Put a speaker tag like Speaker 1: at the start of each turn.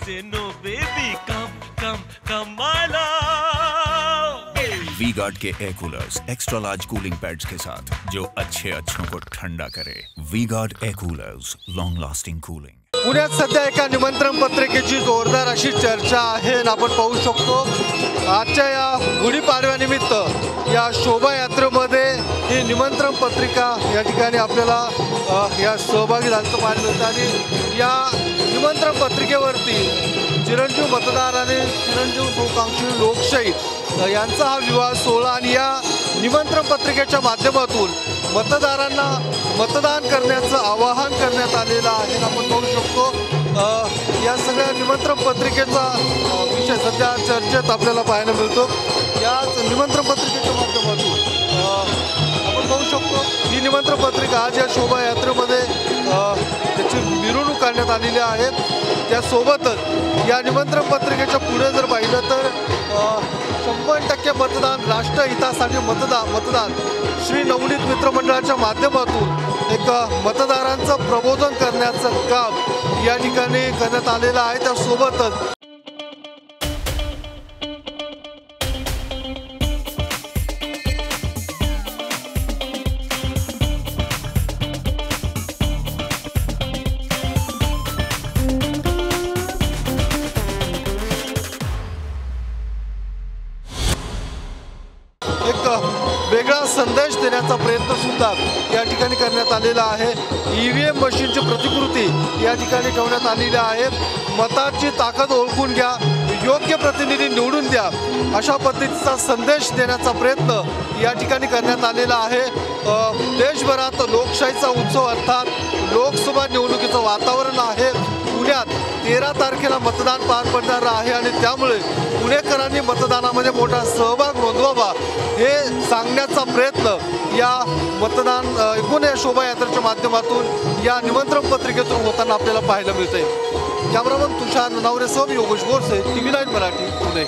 Speaker 1: Say no baby, come my love.
Speaker 2: V-Guard के air coolers extra large cooling pads के साथ जो अच्छों को ठंडा करे। V-Guard air coolers, long lasting cooling.
Speaker 3: पुण्यात सध्या एका निमंत्रण पत्रिकेची जोरदार अशी चर्चा आहे आणि आपण पाहू शकतो आजच्या या गुढीपाडव्यानिमित्त या शोभायात्रेमध्ये ही निमंत्रण पत्रिका या ठिकाणी आपल्याला या सहभागी झाल्याचं पाहायला मिळतं आणि या निमंत्रण पत्रिकेवरती चिरंजीव मतदार आणि चिरंजीव बहुआकांक्षी लोकशाही यांचा हा विवाह सोहळा आणि या निमंत्रण पत्रिकेच्या माध्यमातून मतदारांना मतदान करण्याचं आवाहन करण्यात आलेलं आहे। आपण पाहू शकतो या सगळ्या निमंत्रण पत्रिकेचा विषय सध्या चर्चेत आपल्याला पाहायला मिळतो। या निमंत्रण पत्रिकेच्या माध्यमातून आपण पाहू शकतो ही निमंत्रण पत्रिका आज या शोभायात्रेमध्ये त्याची मिरवणूक काढण्यात आलेली आहे। त्यासोबतच या निमंत्रण पत्रिकेच्या पुढे जर पाहिलं तर 100% मतदान राष्ट्रहितासाठी मतदान श्री नवनीत मित्र मंडळाच्या माध्यमातून एक मतदारांचं प्रबोधन करण्याचं काम या ठिकाणी करण्यात आलेलं आहे। त्यासोबतच एक वेगळा संदेश देण्याचा प्रयत्न सुद्धा या ठिकाणी करण्यात आलेला आहे। EVM मशीनची प्रतिकृती या ठिकाणी ठेवण्यात आलेली आहे। मताची ताकद ओळखून घ्या, योग्य प्रतिनिधी निवडून द्या अशा पद्धतीचा संदेश देण्याचा प्रयत्न या ठिकाणी करण्यात आलेला आहे। देशभरात लोकशाहीचा उत्सव अर्थात लोकसभा निवडणुकीचं वातावरण आहे। पुण्यात 13 तारखेला मतदान पार पडणार आहे आणि त्यामुळे पुणेकरांनी मतदानामध्ये मोठा सहभाग नोंदवावा हे सांगण्याचा प्रयत्न या मतदान एकूण या शोभायात्रेच्या माध्यमातून या निमंत्रण पत्रिकेतून होताना आपल्याला पाहायला मिळते। कॅमेरामन तुषार ननावरेसह योगेश बोरसे, TV9 मराठी, पुणे।